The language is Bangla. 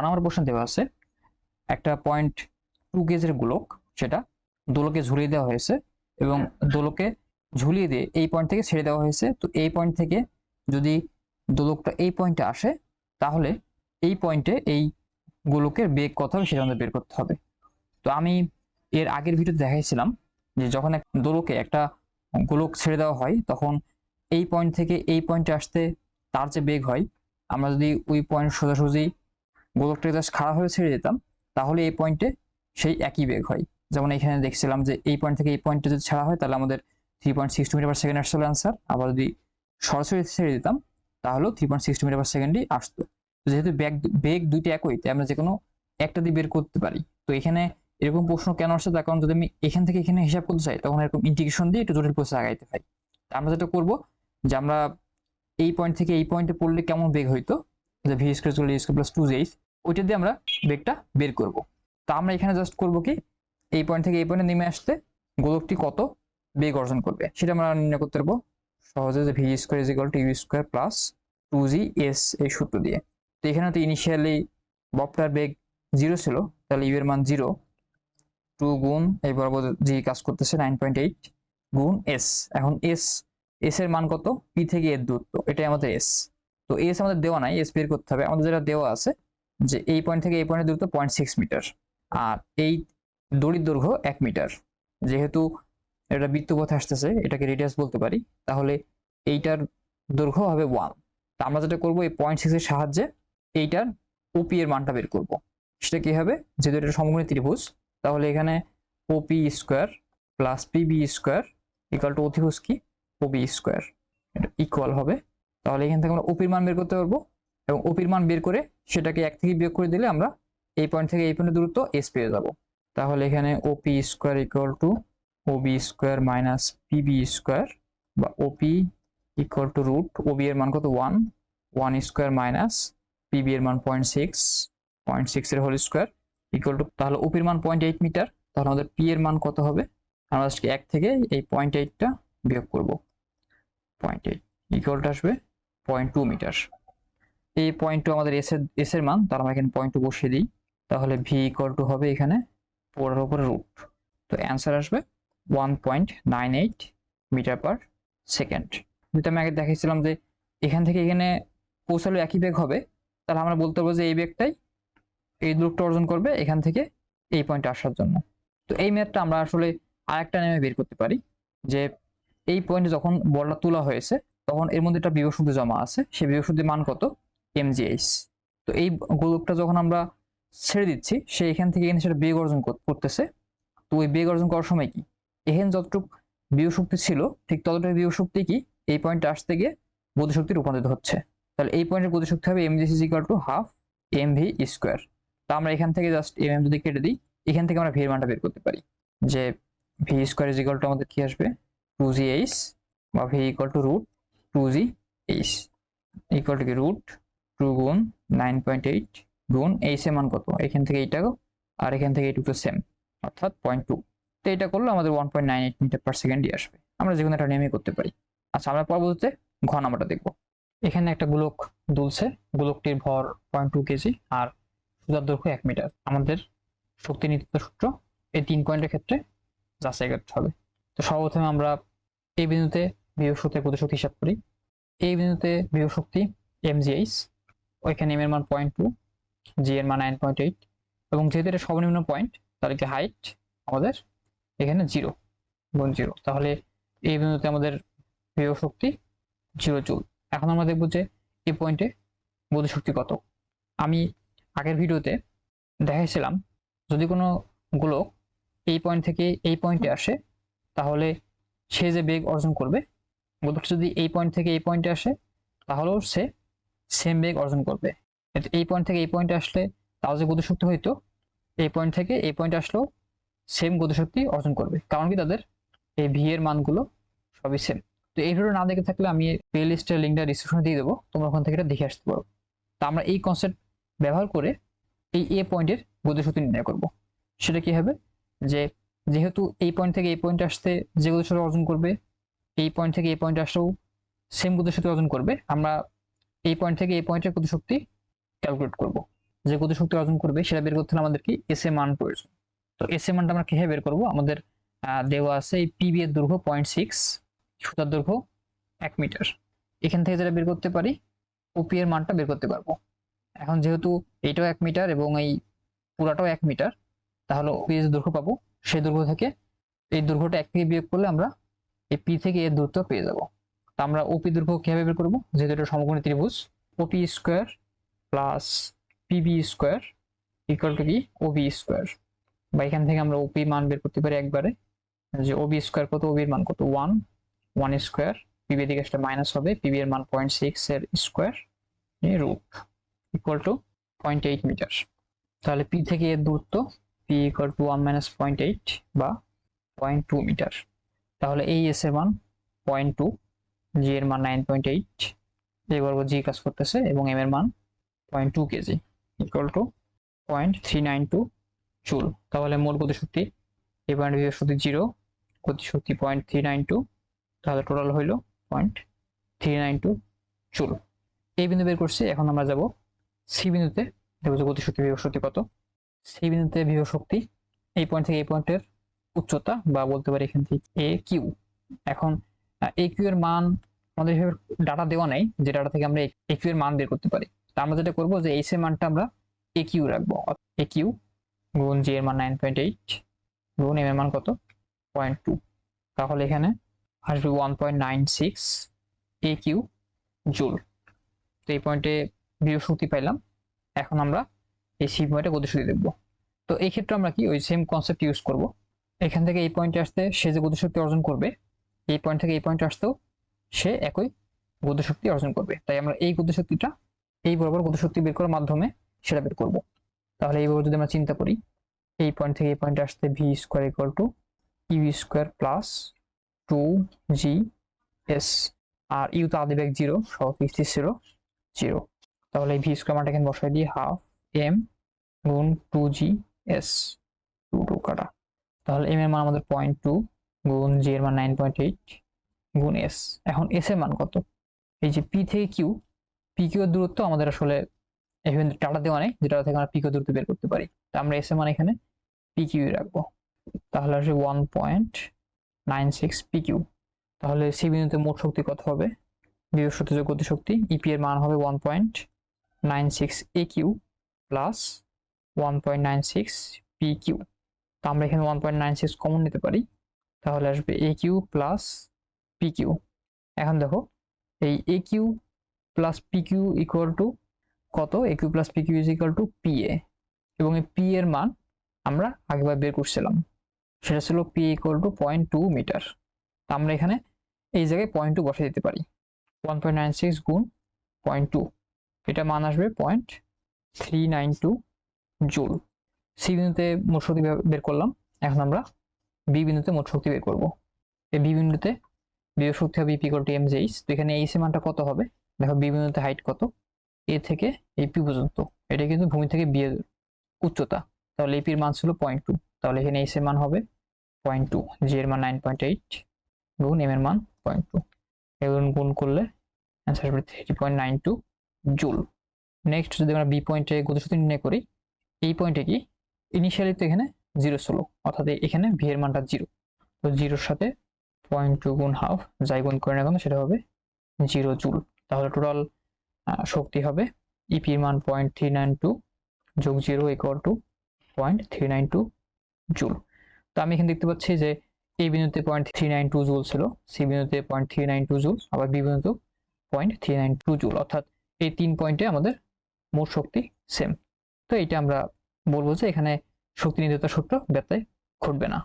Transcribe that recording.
নাম্বার প্রশ্ন দেওয়া আছে একটা 0.2 কেজির গোলক, সেটা দোলকে ঝুলিয়ে দেওয়া হয়েছে এবং দোলকে ঝুলিয়ে দিয়ে এই পয়েন্ট থেকে ছেড়ে দেওয়া হয়েছে। তো এই পয়েন্ট থেকে যদি দোলকটা এই পয়েন্টে আসে তাহলে এই পয়েন্টে এই গোলকের বেগ কত হবে সেটা আমাদের বের করতে হবে। তো আমি এর আগের ভিডিওতে দেখাইছিলাম যে যখন এক দোলকে একটা গোলক ছেড়ে দেওয়া হয় তখন এই পয়েন্ট থেকে এই পয়েন্টে আসতে তার যে বেগ হয়, আমরা যদি ওই পয়েন্ট সোজাসুজি গোলকটাকে জাস্ট খাড়া হয়ে ছেড়ে দিতাম তাহলে এই পয়েন্টে সেই একই বেগ হয়। যেমন এখানে দেখছিলাম যে এই পয়েন্ট থেকে এই পয়েন্টে যদি ছাড়া হয় তাহলে আমাদের 3.62 মিটার পার সেকেন্ড আসলে আনসার। আবার যদি সরাসরি ছেড়ে দিতাম তাহলেও 3.62 মিটার পার সেকেন্ডই আসতো। তো যেহেতু বেগ দুইটা একই, তাই আমরা যে কোনো একটা দিয়ে বের করতে পারি। তো এখানে এরকম প্রশ্ন কেন আসছে তার কারণ যদি আমি এখান থেকে এখানে হিসাব করতে চাই তখন এরকম ইন্টিগ্রেশন দিয়ে একটু জটিল প্রসেস আগাইতে হয়। আমরা যেটা করবো যে আমরা এই পয়েন্ট থেকে এই পয়েন্টে পড়লে কেমন বেগ হইতো, যে ভি স্কয়ার চলে স্কয়ার প্লাস 2jh, ওইটা দিয়ে আমরা বেগটা বের করব। তো আমরা এখানে জাস্ট করব কি, এই পয়েন্ট থেকে এই পয়েন্টে নেমে আসতে গোলকটি কত বেগ অর্জন করবে সেটা আমরা নির্ণয় করতে পারবো সহজে, যে V square is equal to U square plus 2gs এই সূত্র দিয়ে। তো এখানে তো ইনিশিয়ালি ববটার বেগ 0 ছিল, তাহলে ইউ এর মান 0, 2 গুণ এই বরাবর জি কাজ করতেছে 9.8 গুণ এস। এখন এস এর মান কত, পি থেকে এর দূরত্ব, এটাই আমাদের এস। তো এস আমাদের দেওয়া নাই, এস বের করতে হবে। আমাদের যেটা দেওয়া আছে যে এই পয়েন্ট থেকে এই পয়েন্টের দূরত্ব 0.6 মিটার আর এই দড়ির দৈর্ঘ্য 1 মিটার। যেহেতু এটা বৃত্তপথে আসতেছে এটাকে রেডিয়াস বলতে পারি, তাহলে এইটার দৈর্ঘ্য হবে 1। তা আমরা যেটা করবো এই 0.6 এর সাহায্যে এইটার ওপি এর মানটা বের করব। সেটা কি হবে, যেহেতু এটা সমকোণী ত্রিভুজ তাহলে এখানে OP square plus PB square equal to অতিভুজ কি ওবি স্কয়ার, এটা ইকুয়াল হবে। তাহলে এখান থেকে আমরা ওপির মান বের করতে পারবো এবং ওপির মান বের করে সেটাকে 1 থেকে বিয়োগ করে দিলে আমরা এই পয়েন্ট থেকে এই পয়েন্টের দূরত্ব এস পেয়ে যাব। তাহলে এখানে OP square equal to OB square minus PB square বা OP equal to root OB এর মান কত 1 স্কয়ার মাইনাস পিবি এর মান 0.6 এর হোল স্কয়ার ইকুয়াল টু, তাহলে ওপির মান 0.8 মিটার। তাহলে আমাদের পি এর মান কত হবে, আমরা আজকে 1 থেকে এই 0.8টা বিয়োগ করব, 0.8 ইকুয়াল টু আসবে 0.2 মিটার। এই 0.2 আমাদের এস এর মান, তার আমরা এখানে 0.2 বসিয়ে দিই। তাহলে ভি ইকুয়াল টু হবে এখানে 4 এর উপরে রুট, তো অ্যান্সার আসবে 1.98 মিটার পার সেকেন্ড। যেটা আমি আগে দেখাইছিলাম যে এখান থেকে এখানে পৌঁছালে একই বেগ হবে, তাহলে আমরা বলতে পারবো যে এই বেগটাই এই দূরত্ব অর্জন করবে এখান থেকে এই পয়েন্টে আসার জন্য। তো এই ম্যাথটা আমরা আসলে আরেকটা নামে বের করতে পারি, যে এই পয়েন্টে যখন বলটা তোলা হয়েছে তখন এর মধ্যে একটা বিভব শক্তি জমা আছে, সেই বিভব শক্তির মান কত, mgh। তো এই গোলকটা যখন আমরা ছেড়ে দিচ্ছি সে এখান থেকে এখানে সেটা বেগ অর্জন করতেছে। তো ওই বেগ অর্জন করার সময় কি এখানে যতটুকু বিভব শক্তি ছিল ঠিক ততটুকু বিভব শক্তি কি এই পয়েন্টে আসতে গিয়ে গতিশক্তি রূপান্তরিত হচ্ছে। তাহলে এই পয়েন্টের গতিশক্তি হবে mgh is equal to half mv square. তা আমরা এখান থেকে জাস্ট যদি কেটে দিই এখান থেকে আমরা ভি এর মানটা বের করতে পারি, যে V square is equal to আমাদের কি আসবে 2gh বা V equal to root 2gh equal to কি রুট 2 গুণ 9.8 গুণ এইচ এর মান কত, এখান থেকে এইটা আর এখান থেকে এইটুকু তো সেম অর্থাৎ 0.2। তো এটা করলে আমাদের 1.98 মিটার পার সেকেন্ডই আসবে। আমরা যে কোনো একটা নিয়মই করতে পারি। আচ্ছা, আমরা পরবর্তীতে ঘ নাম্বারটা দেখবো। এখানে একটা গোলক দুলছে, গোলকটির ভর 0.2 কেজি আর সোজার দৈর্ঘ্য 1 মিটার। আমাদের শক্তি নিত্যতা সূত্র এই 3 পয়েন্টের ক্ষেত্রে যাচাই করতে হবে। তো সর্বপ্রথমে আমরা এই বিন্দুতে বিভব শক্তির গতিশক্তি হিসাব করি। এই বিন্দুতে বিভব শক্তি mgh, ওইখানে m এর মান 0.2, g এর মান 9.8 এবং যেহেতু এটা সর্বনিম্ন পয়েন্ট তাহলে কি হাইট আমাদের এখানে 0 গুণ 0, তাহলে এই বিন্দুতে আমাদের বিভব শক্তি 0 জুল। এখন আমরা দেখবো যে এই পয়েন্টে গতিশক্তি কত। আমি আগের ভিডিওতে দেখাইছিলাম যদি কোনো গোলক এই পয়েন্ট থেকে এই পয়েন্টে আসে তাহলে সে যে বেগ অর্জন করবে, গোলকটা যদি এই পয়েন্ট থেকে এই পয়েন্টে আসে তাহলেও সে সেম বেগ অর্জন করবে। এই পয়েন্ট থেকে এই পয়েন্টে আসলে তাও যে গতিশক্তি হইতো এই পয়েন্ট থেকে এই পয়েন্টে আসলেও সেম গতিশক্তি অর্জন করবে, কারণ কি তাদের এই ভি এর মানগুলো সবই সেম। তো এই ভিডিও না দেখে থাকলে আমি প্লে লিস্টের লিঙ্কটা ডিসক্রিপশনে দিয়ে দেবো, তোমরা ওখান থেকে এটা দেখে আসতে পারো। তো আমরা এই কনসেপ্ট ব্যবহার করে এই এ পয়েন্টের গতিশক্তি নির্ণয় করব। সেটা কি হবে, যে যেহেতু এই পয়েন্ট থেকে এই পয়েন্টে আসতে যে গতিশক্তি অর্জন করবে এই পয়েন্ট থেকে এই পয়েন্টে আসলেও সেম গতিশক্তি অর্জন করবে, আমরা এই পয়েন্ট থেকে এই পয়েন্টের গতিশক্তি ক্যালকুলেট করব। যে গতিশক্তি অর্জন করবে সেটা বের করতে হলে আমাদের কি এস এ মান প্রয়োজন। তো এস এ মানটা আমরা কিভাবে বের করবো? আমাদের দেওয়া আছে এই পিবি এর দৈর্ঘ্য 0.6, সুতার দৈর্ঘ্য 1 মিটার। এখান থেকে যেটা বের করতে পারি ওপি এর মানটা বের করতে পারবো। এখন যেহেতু এটাও 1 মিটার এবং এই পুরাটাও 1 মিটার, তাহলে ওপি এর দৈর্ঘ্য পাবো। সেই দৈর্ঘ্য থেকে এই দৈর্ঘ্যটা 1 থেকে বিয়োগ করলে আমরা এই পি থেকে এর দূরত্ব পেয়ে যাব। তো আমরা ওপি দৈর্ঘ্য কিভাবে বের করবো? যেহেতু এটা সমকোণী ত্রিভুজ, ওপি square plus PB square equal to কি ওবি স্কোয়ার। বা এখান থেকে আমরা ওপি মান বের করতে পারি একবারে, যে ওবি স্কোয়ার কত, ওবির মান কত 1 স্কোয়ার, পিবি দিকে আসলে মাইনাস হবে, পিবি এর মান 0.6 এর square root equal to 0.8 metre. তাহলে পি থেকে এর দূরত্ব পি ইকুয়াল টু 1 মাইনাস 0.8 বা 0.2 মিটার। তাহলে এই এস এর মান 0.2, জি এর মান 9.8, এই বর্গ জি কাজ করতেছে, এবং এম এর মান 0.2 কেজি ইকুয়াল টু 0.392 জুল। তাহলে মোট গতিশক্তি এই পয়েন্ট গতিশক্তি 0, গতিশক্তি 0.392, তাহলে টোটাল হইল 0.392 জুল। এই বিন্দু বের করছি। এখন আমরা যাব সি বিন্দুতে, দেখব যে গতিশক্তি বিভব শক্তি কত। সি বিন্দুতে বিভব শক্তি এই পয়েন্ট থেকে এই পয়েন্টের উচ্চতা, বা বলতে পারি এখান থেকে এ কিউ। এখন এ কিউ এর মান আমাদের ডাটা দেওয়া নাই, যে ডাটা থেকে আমরা এ কিউ এর মান বের করতে পারি। তা আমরা যেটা করবো যে এইচ এর মানটা আমরা এ কিউ রাখবো, এ কিউ গুণ জি এর মান 9.8 গুণ এম এর মান কত 0.2, তাহলে এখানে আসবে 1.96 এ কিউ জুল। তো এই পয়েন্টে বিভব শক্তি পাইলাম। এখন আমরা এই সি পয়েন্টে গতিশক্তি দেখবো। তো এই ক্ষেত্রে আমরা কি ওই সেম কনসেপ্ট ইউজ করব। এখান থেকে এই পয়েন্টে আসতে সে যে গতিশক্তি অর্জন করবে, এই পয়েন্ট থেকে এই পয়েন্টে আসতেও সে একই গতিশক্তি অর্জন করবে। তাই আমরা এই গতিশক্তিটা এই বরাবর গতিশক্তি বের করার মাধ্যমে সেটা বের করব। তাহলে এইভাবে যদি আমরা চিন্তা করি, এই পয়েন্ট থেকে এই পয়েন্টে আসতে V square equal to U square plus 2 GS, আর ইউ তো আদি বেগ 0, সহ স্থির ছিল 0। তাহলে এই ভি স্কোয়ার মানটা এখানে বসাই দিয়ে হাফ এম গুণ 2GS, 2 কাটা। তাহলে এম এর মান আমাদের 0.2 গুণ জি এর মান 9.8 গুণ এস। এখন এস এর মান কত? এই যে পি থেকে কিউ, পি কিউ এর দূরত্ব আমাদের আসলে এখানে ডাটা দেওয়া নেই, যেটা থেকে আমরা পি কিউ দূরত্ব বের করতে পারি। তা আমরা এস এর মান এখানে পি কিউ রাখবো। তাহলে আসবে 1.96 পি কিউ। তাহলে সি বিন্দুতে মোট শক্তি কত হবে? বিভব শক্তি যোগ গতিশক্তি, ইপি এর মান হবে 1.96 A Q plus 1.96 P Q. তো আমরা এখানে 1.96 কমন নিতে পারি, তাহলে আসবে A Q plus P Q. এখন দেখো এই A Q plus P Q equal to কত? A Q plus P Q is equal to P A, এবং এই পি এর মান আমরা আগেবার বের করছিলাম, সেটা ছিল পি ইকুয়াল টু 0.2 মিটার। আমরা এখানে এই জায়গায় 0.2 বসে দিতে পারি। 1.96 গুণ 0.2, এটা মান আসবে 0.392 জুল। সি বিন্দুতে মোট শক্তি বের করলাম। এখন আমরা বি বিন্দুতে মোট শক্তি বের করব। এই বি বিন্দুতে বিভব শক্তি হবে EP equal to M H. তো এখানে এইচ এর মানটা কত হবে? দেখো বি বিন্দুতে হাইট কত, এ থেকে এই পি পর্যন্ত, এটা কিন্তু ভূমি থেকে বি এর উচ্চতা। তাহলে এপির মান ছিল 0.2, তাহলে এখানে এইচ এর মান হবে 0.2, জি এর মান 9.8 গুণ এম এর মান 0.2, এগুলো গুণ করলে অ্যান্সার হবে 3.92 জুল। নেক্সট যদি আমরা বি পয়েন্টে গতিশক্তি নির্ণয় করি, এই পয়েন্টে কি ইনিশিয়ালি তো এখানে 0 ছিল, অর্থাৎ এখানে ভি এর মানটা 0। তো 0-র সাথে 0.2 গুণ হাফ যাই গুণ করে না কেন সেটা হবে 0 জুল। তাহলে টোটাল শক্তি হবে ইপি এর মান 0.392 যোগ 0 ইকুয়াল টু 0.392 জুল। তো আমি এখানে দেখতে পাচ্ছি যে এই বিন্দুতে 0.392 জুল ছিল, সি বিন্দুতে 0.392 জুল, আবার বি বিন্দুতে 0.392 জুল, অর্থাৎ এই 3 পয়েন্টে আমাদের মোট শক্তি সেম। তো এইটা আমরা বলবো যে এখানে শক্তি নির্ধারিত সূত্র ব্যত্যয় ঘটবে না।